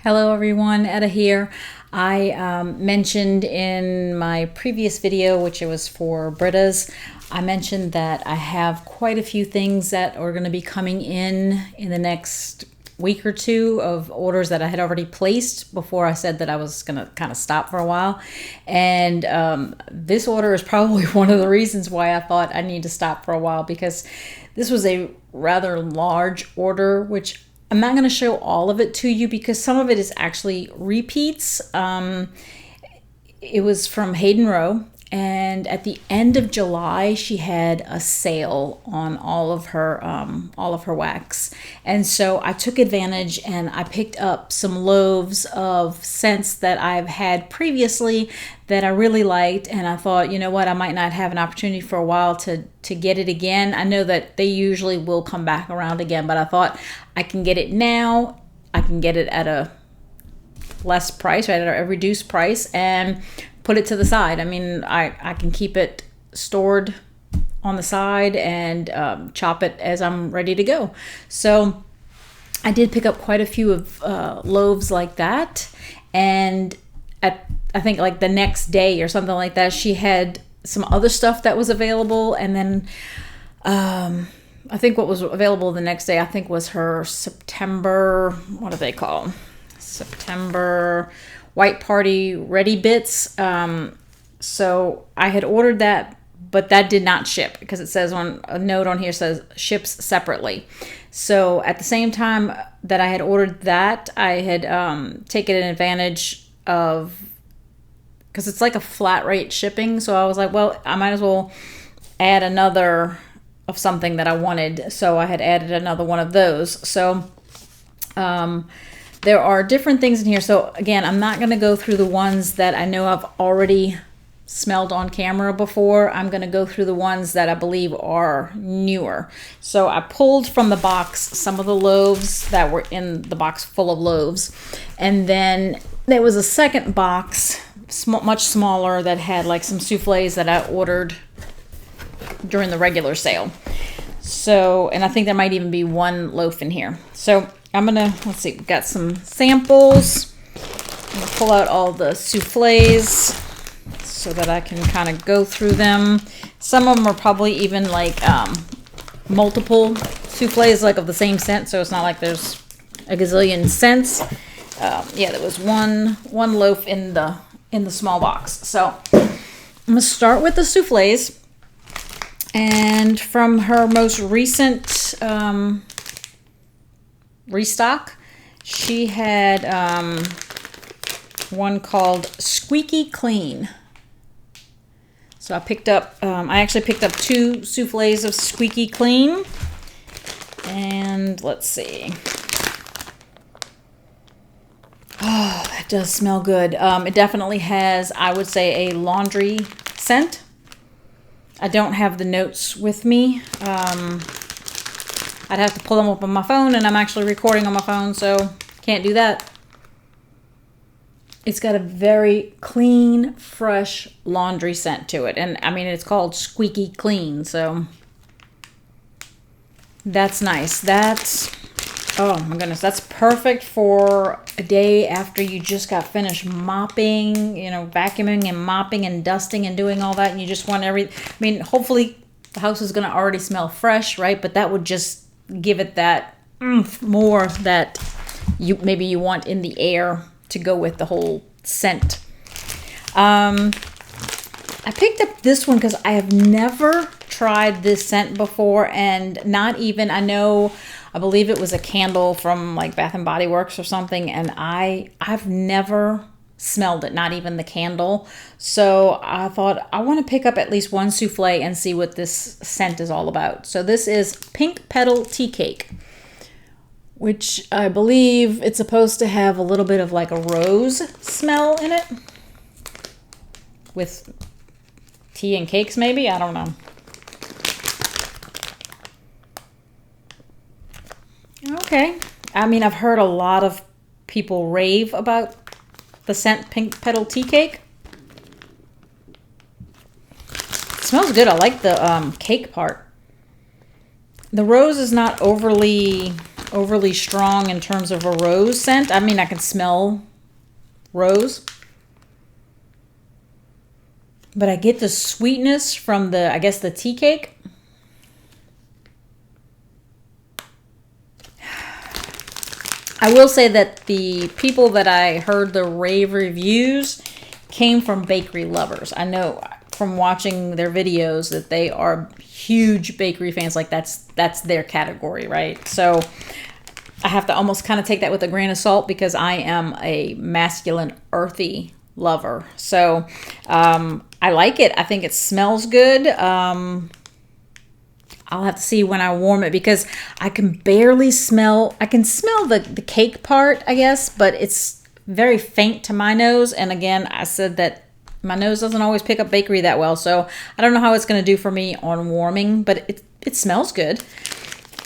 Hello everyone, Etta here. I mentioned in my previous video, which it was for Britta's, I mentioned that I have quite a few things that are going to be coming in the next week or two of orders that I had already placed before I said that I was going to kind of stop for a while. And this order is probably one of the reasons why I thought I need to stop for a while, because this was a rather large order, which I'm not going to show all of it to you because some of it is actually repeats. It was from Hayden Rowe, and at the end of July, she had a sale on all of her wax, and so I took advantage and I picked up some loaves of scents that I've had previously that I really liked, and I thought, you know what, I might not have an opportunity for a while to get it again. I know that they usually will come back around again, but I thought I can get it now. I can get it at a less price, right, at a reduced price, and put it to the side. I mean, I can keep it stored on the side and chop it as I'm ready to go. So I did pick up quite a few of loaves like that, and I think like the next day or something like that, she had some other stuff that was available, and then I think what was available the next day, I think, was her September, what do they call them? September White Party Ready Bits. So I had ordered that, but that did not ship because it says on a note on here says ships separately. So at the same time that I had ordered that, I had taken advantage of, because it's like a flat rate shipping. So I was like, well, I might as well add another of something that I wanted. So I had added another one of those. So there are different things in here. So again, I'm not going to go through the ones that I know I've already smelled on camera before. I'm going to go through the ones that I believe are newer. So I pulled from the box some of the loaves that were in the box full of loaves. And then there was a second box, much smaller, that had like some souffles that I ordered during the regular sale. So, and I think there might even be one loaf in here. So I'm gonna, let's see, we've got some samples. I'm gonna pull out all the souffles so that I can kind of go through them. Some of them are probably even like multiple souffles, like of the same scent, so it's not like there's a gazillion scents. Yeah, there was one loaf in the small box. So I'm gonna start with the souffles. And from her most recent restock, she had one called Squeaky Clean. So I actually picked up 2 souffles of Squeaky Clean. And let's see. Oh, that does smell good. It definitely has, I would say, a laundry scent. I don't have the notes with me. I'd have to pull them up on my phone, and I'm actually recording on my phone, so can't do that. It's got a very clean, fresh laundry scent to it. And I mean, it's called Squeaky Clean, so that's nice. That's, oh my goodness, that's perfect for a day after you just got finished mopping, you know, vacuuming and mopping and dusting and doing all that, and you just want I mean, hopefully the house is going to already smell fresh, right? But that would just give it that more that maybe you want in the air to go with the whole scent. I picked up this one because I have never tried this scent before, and not even, I believe it was a candle from like Bath and Body Works or something, and I've never smelled it, not even the candle. So I thought I want to pick up at least one souffle and see what this scent is all about. So this is Pink Petal Tea Cake, which I believe it's supposed to have a little bit of like a rose smell in it, with tea and cakes maybe, I don't know. Okay. I mean, I've heard a lot of people rave about the scent Pink Petal Tea Cake. It smells good. I like the cake part. The rose is not overly overly strong in terms of a rose scent. I mean, I can smell rose, but I get the sweetness from the, I guess, the tea cake. I will say that the people that I heard the rave reviews came from bakery lovers. I know from watching their videos that they are huge bakery fans. Like that's their category, right? So I have to almost kind of take that with a grain of salt because I am a masculine, earthy lover. So I like it. I think it smells good. I'll have to see when I warm it because I can barely smell. I can smell the cake part, I guess, but it's very faint to my nose. And again, I said that my nose doesn't always pick up bakery that well, so I don't know how it's going to do for me on warming, but it smells good.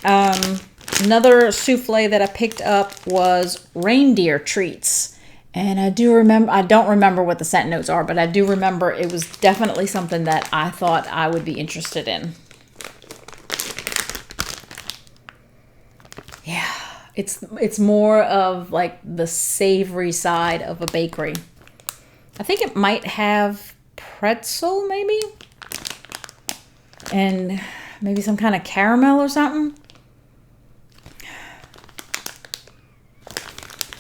Another souffle that I picked up was Reindeer Treats. And I don't remember what the scent notes are, but I do remember it was definitely something that I thought I would be interested in. Yeah, it's more of like the savory side of a bakery. I think it might have pretzel maybe, and maybe some kind of caramel or something.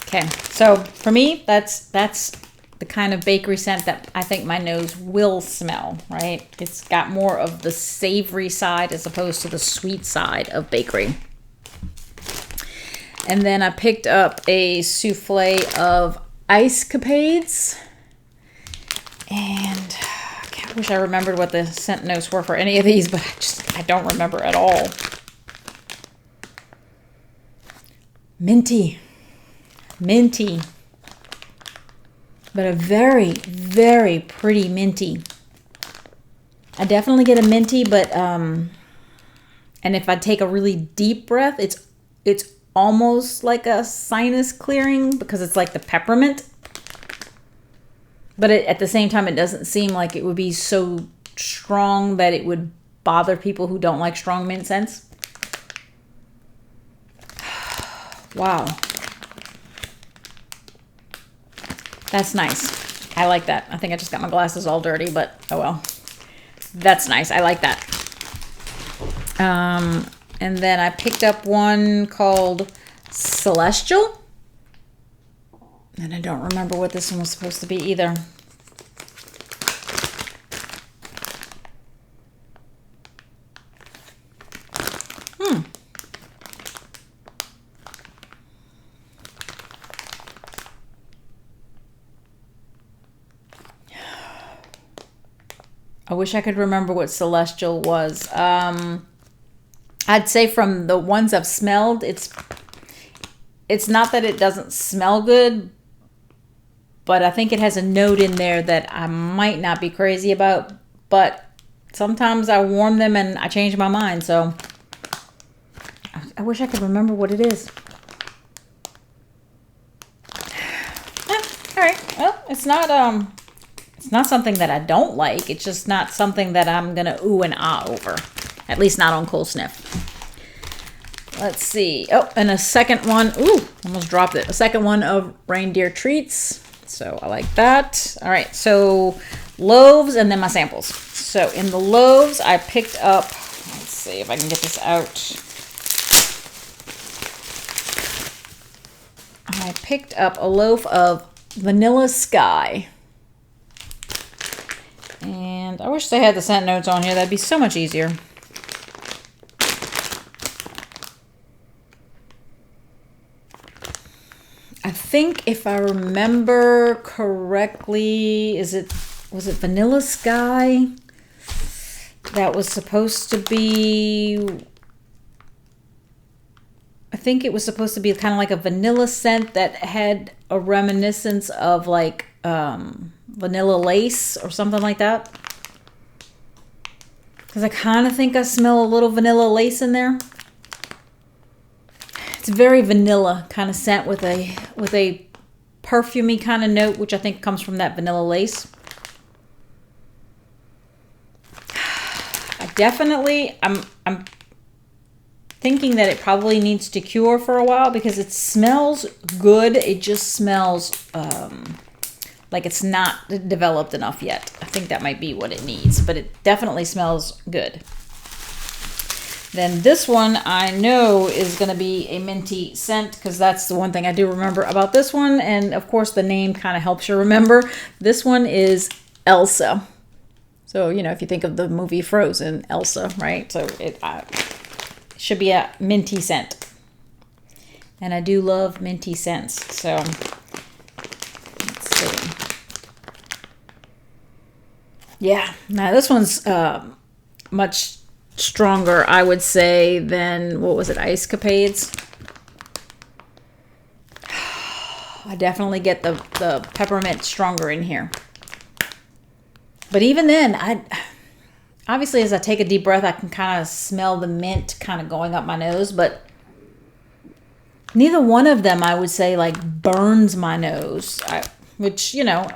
Okay, so for me, that's the kind of bakery scent that I think my nose will smell, right? It's got more of the savory side as opposed to the sweet side of bakery. And then I picked up a souffle of Ice Capades. And I wish I remembered what the scent notes were for any of these, but I don't remember at all. Minty. Minty. But a very, very pretty minty. I definitely get a minty, but and if I take a really deep breath, it's almost like a sinus clearing because it's like the peppermint. But at the same time, it doesn't seem like it would be so strong that it would bother people who don't like strong mint scents. Wow. That's nice. I like that. I think I just got my glasses all dirty, but oh well. That's nice. I like that. And then I picked up one called Celestial. And I don't remember what this one was supposed to be either. I wish I could remember what Celestial was. I'd say from the ones I've smelled, it's not that it doesn't smell good, but I think it has a note in there that I might not be crazy about, but sometimes I warm them and I change my mind, so I wish I could remember what it is. All right, well, it's not something that I don't like. It's just not something that I'm gonna ooh and ah over, at least not on cold sniff. Let's see. Oh, and a second one. Ooh, almost dropped it. A second one of Reindeer Treats. So I like that. All right, so loaves and then my samples. So in the loaves, I picked up, let's see if I can get this out. I picked up a loaf of Vanilla Sky. And I wish they had the scent notes on here. That'd be so much easier. I think if I remember correctly, was it Vanilla Sky? That was supposed to be, I think it was supposed to be kind of like a vanilla scent that had a reminiscence of like vanilla lace or something like that. Because I kind of think I smell a little vanilla lace in there. It's very vanilla kind of scent with a perfumey kind of note, which I think comes from that vanilla lace. I definitely, I'm thinking that it probably needs to cure for a while because it smells good. It just smells like it's not developed enough yet. I think that might be what it needs, but it definitely smells good. Then this one I know is going to be a minty scent because that's the one thing I do remember about this one. And of course the name kind of helps you remember. This one is Elsa. So, you know, if you think of the movie Frozen, Elsa, right? So it should be a minty scent. And I do love minty scents. So let's see. Yeah, now this one's much stronger, I would say, than, what was it, Ice Capades? I definitely get the peppermint stronger in here. But even then, obviously as I take a deep breath, I can kind of smell the mint kind of going up my nose, but neither one of them, I would say, like burns my nose, which, you know,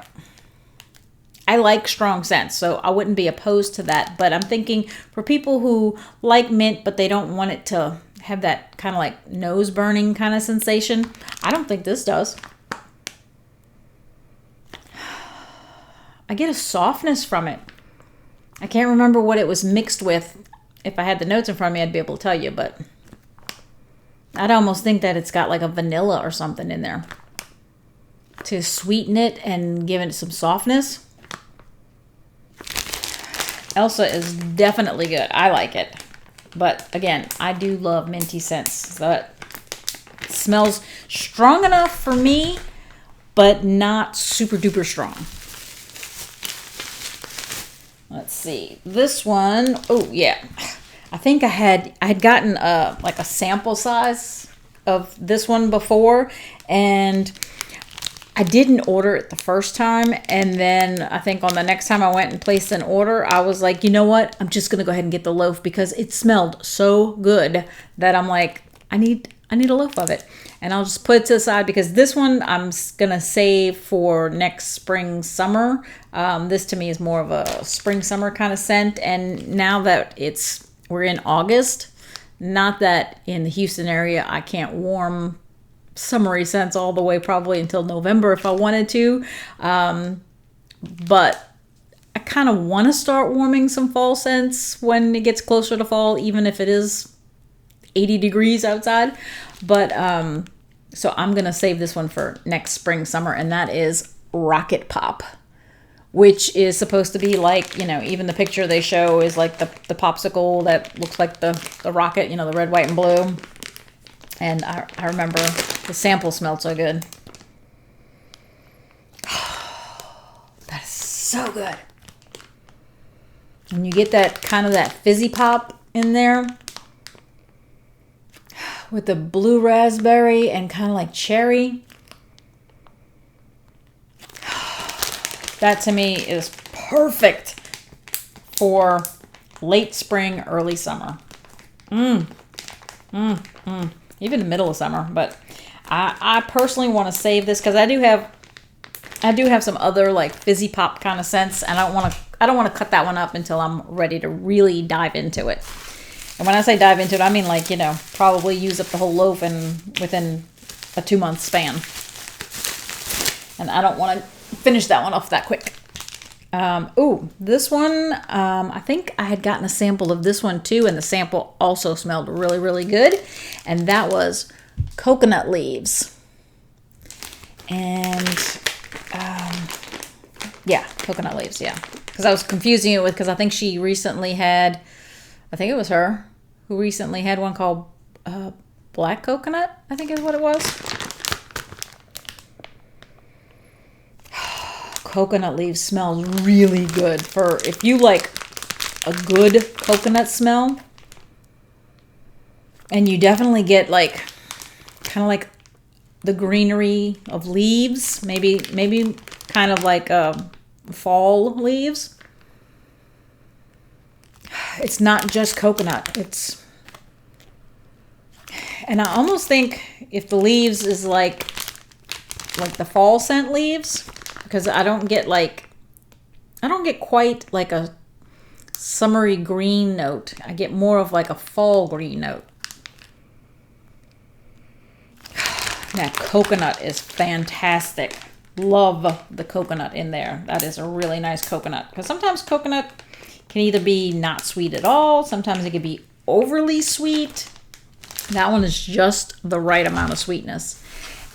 I like strong scents, so I wouldn't be opposed to that. But I'm thinking for people who like mint, but they don't want it to have that kind of like nose burning kind of sensation, I don't think this does. I get a softness from it. I can't remember what it was mixed with. If I had the notes in front of me, I'd be able to tell you, but I'd almost think that it's got like a vanilla or something in there to sweeten it and give it some softness. Elsa is definitely good. I like it. But again, I do love minty scents. So it smells strong enough for me, but not super duper strong. Let's see. This one, oh yeah. I think I had gotten like a sample size of this one before, and I didn't order it the first time, and then I think on the next time I went and placed an order, I was like, you know what? I'm just gonna go ahead and get the loaf because it smelled so good that I'm like, I need a loaf of it. And I'll just put it to the side because this one I'm gonna save for next spring, summer. This to me is more of a spring, summer kind of scent. And now that we're in August, not that in the Houston area I can't warm summery scents all the way probably until November if I wanted to. But I kind of want to start warming some fall scents when it gets closer to fall, even if it is 80 degrees outside. But so I'm gonna save this one for next spring, summer, and that is Rocket Pop, which is supposed to be like, you know, even the picture they show is like the popsicle that looks like the rocket, you know, the red, white, and blue. And I remember the sample smelled so good. That is so good. And you get that kind of that fizzy pop in there with the blue raspberry and kind of like cherry. That to me is perfect for late spring, early summer. Even the middle of summer. But I personally want to save this because I do have some other like fizzy pop kind of scents, and I don't want to cut that one up until I'm ready to really dive into it. And when I say dive into it, I mean like, you know, probably use up the whole loaf within a 2-month span. And I don't want to finish that one off that quick. This one, I think I had gotten a sample of this one too, and the sample also smelled really, really good. And that was Coconut Leaves. And, yeah, Coconut Leaves, yeah. Because I was confusing it with, because I think she recently had, I think it was her, who recently had one called Black Coconut, I think is what it was. Coconut Leaves smells really good for if you like a good coconut smell. And you definitely get like kind of like the greenery of leaves, maybe kind of like fall leaves. It's not just coconut. And I almost think if the leaves is like the fall scent leaves, because I don't get quite like a summery green note. I get more of like a fall green note. That coconut is fantastic. Love the coconut in there. That is a really nice coconut. Because sometimes coconut can either be not sweet at all. Sometimes it can be overly sweet. That one is just the right amount of sweetness.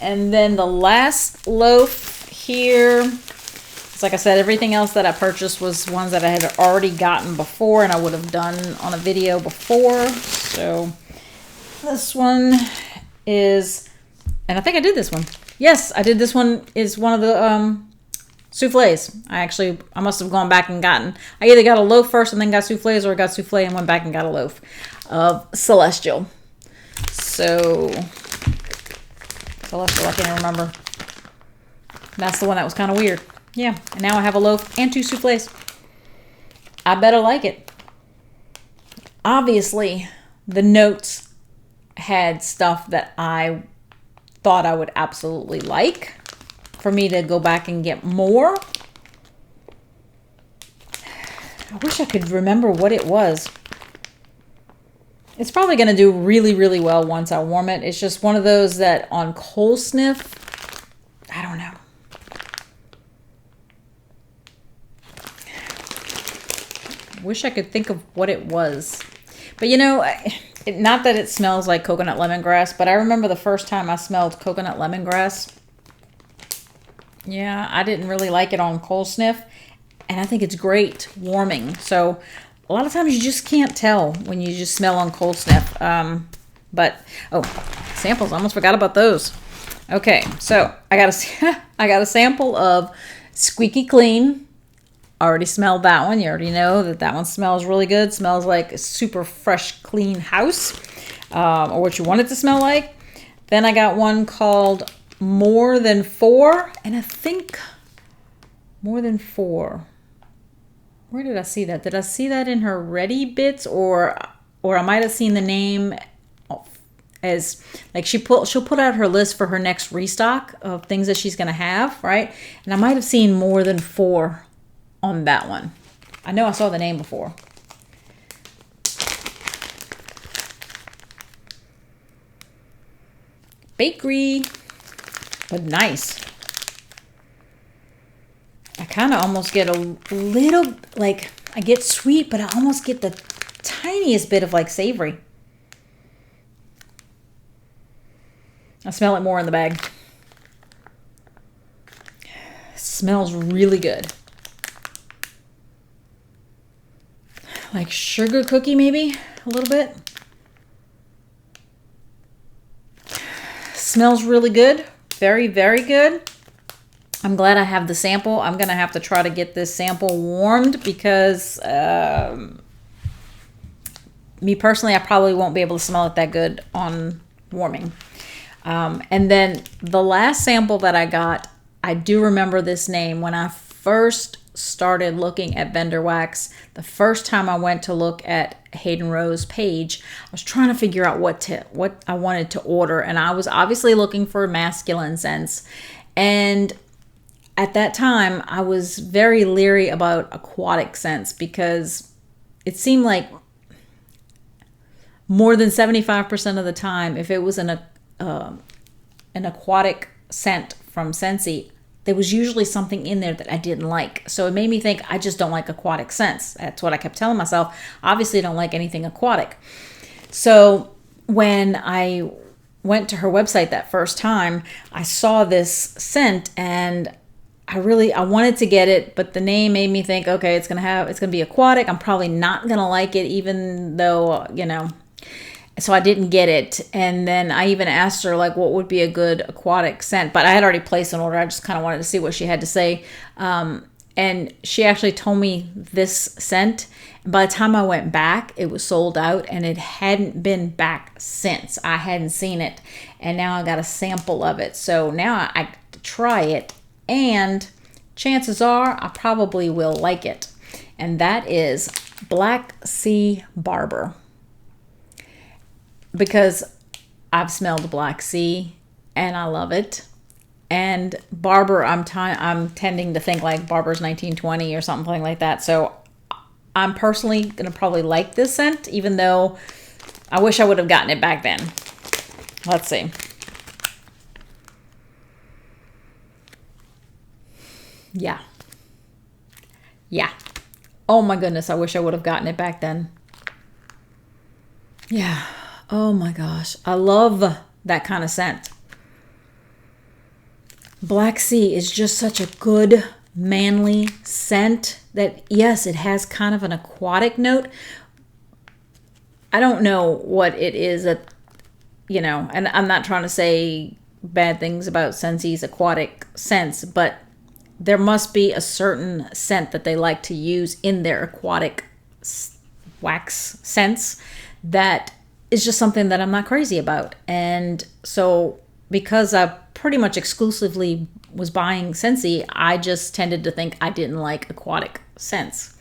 And then the last loaf here, it's like I said, everything else that I purchased was ones that I had already gotten before and I would have done on a video before. So this one is, and I think I did this one. Yes, I did. This one is one of the souffles. I must have gone back and gotten, I either got a loaf first and then got souffles, or I got souffle and went back and got a loaf of Celestial. So, Celestial, I can't remember. That's the one that was kind of weird. Yeah, and now I have a loaf and 2 souffles. I better like it. Obviously, the notes had stuff that I thought I would absolutely like for me to go back and get more. I wish I could remember what it was. It's probably going to do really, really well once I warm it. It's just one of those that on cold sniff, I don't know. Wish I could think of what it was. But you know, not that it smells like coconut lemongrass, but I remember the first time I smelled coconut lemongrass. Yeah, I didn't really like it on cold sniff. And I think it's great warming. So a lot of times you just can't tell when you just smell on cold sniff. But, oh, samples. I almost forgot about those. Okay, so I got a sample of Squeaky Clean. Already smelled that one. You already know that one smells really good. Smells like a super fresh, clean house, or what you want it to smell like. Then I got one called More Than 4, and I think More Than 4. Where did I see that? Did I see that in her Ready Bits, or I might have seen the name as like she'll put out her list for her next restock of things that she's gonna have, right? And I might have seen More Than 4 on that one. I know I saw the name before. Bakery, but nice. I kind of almost get a little, like, I get sweet, but I almost get the tiniest bit of like savory. I smell it more in the bag. It smells really good. Like sugar cookie, maybe a little bit. Smells really good. Very, very good. I'm glad I have the sample. I'm going to have to try to get this sample warmed because me personally, I probably won't be able to smell it that good on warming. And then the last sample that I got, I do remember this name. When I first started looking at vendor wax, the first time I went to look at Hayden Rowe's page, I was trying to figure out what I wanted to order, and I was obviously looking for masculine scents. And at that time, I was very leery about aquatic scents because it seemed like more than 75% of the time, if it was an aquatic scent from Scentsy, there was usually something in there that I didn't like. So it made me think, I just don't like aquatic scents. That's what I kept telling myself. Obviously, I don't like anything aquatic. So when I went to her website that first time, I saw this scent and I wanted to get it, but the name made me think, okay, it's gonna be aquatic. I'm probably not gonna like it, even though, you know. So I didn't get it. And then I even asked her, like, what would be a good aquatic scent? But I had already placed an order. I just kind of wanted to see what she had to say. And she actually told me this scent. By the time I went back, it was sold out. And it hadn't been back since. I hadn't seen it. And now I got a sample of it. So now I try it. And chances are I probably will like it. And that is Black Sea Barber. Because I've smelled Black Sea and I love it. And Barber, I'm tending to think like Barber's 1920 or something like that. So I'm personally going to probably like this scent, even though I wish I would have gotten it back then. Let's see. Yeah. Yeah. Oh my goodness, I wish I would have gotten it back then. Yeah. Oh my gosh. I love that kind of scent. Black Sea is just such a good, manly scent that, yes, it has kind of an aquatic note. I don't know what it is that, and I'm not trying to say bad things about Scentsi's aquatic scents, but there must be a certain scent that they like to use in their aquatic wax scents that is just something that I'm not crazy about. And so because I pretty much exclusively was buying Scentsy, I just tended to think I didn't like aquatic scents.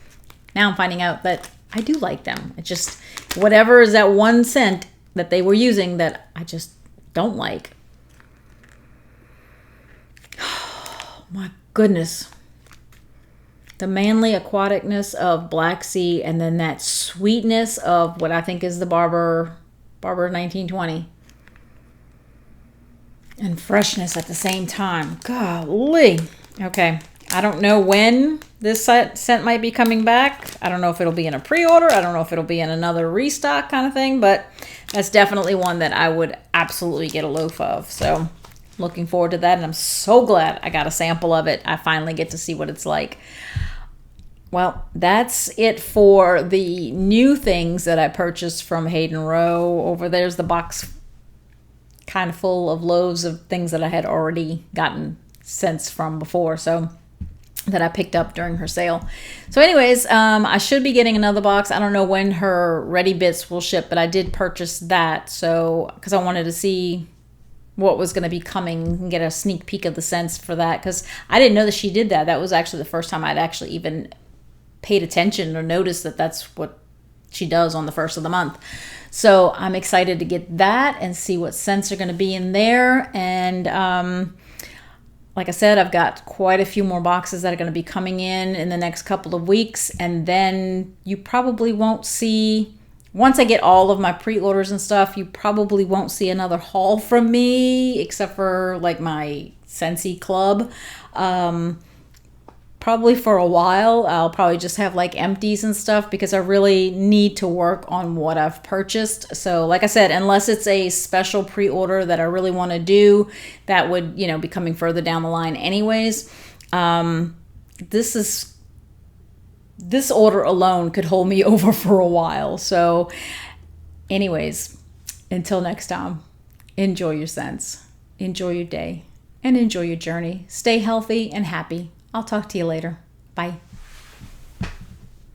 Now I'm finding out that I do like them. It's just whatever is that one scent that they were using that I just don't like. Oh my goodness. The manly aquaticness of Black Sea, and then that sweetness of what I think is the Barber 1920. And freshness at the same time. Golly. Okay. I don't know when this scent might be coming back. I don't know if it'll be in a pre-order. I don't know if it'll be in another restock kind of thing, but that's definitely one that I would absolutely get a loaf of. So looking forward to that, and I'm so glad I got a sample of it. I finally get to see what it's like. Well, that's it for the new things that I purchased from Hayden Rowe. Over there's the box kind of full of loaves of things that I had already gotten scents from before, so that I picked up during her sale. So anyways, I should be getting another box. I don't know when her Ready Bits will ship, but I did purchase that, so because I wanted to see what was going to be coming and get a sneak peek of the scents for that, because I didn't know that she did that. That was actually the first time I'd actually even paid attention or noticed that that's what she does on the first of the month. So I'm excited to get that and see what scents are going to be in there. And like I said, I've got quite a few more boxes that are going to be coming in the next couple of weeks. And then you probably won't see, once I get all of my pre-orders and stuff, you probably won't see another haul from me except for like my Scentsy Club. Probably for a while. I'll probably just have like empties and stuff because I really need to work on what I've purchased. So like I said, unless it's a special pre-order that I really want to do, that would, be coming further down the line anyways. This order alone could hold me over for a while. So anyways, until next time, enjoy your scents, enjoy your day, and enjoy your journey. Stay healthy and happy. I'll talk to you later. Bye.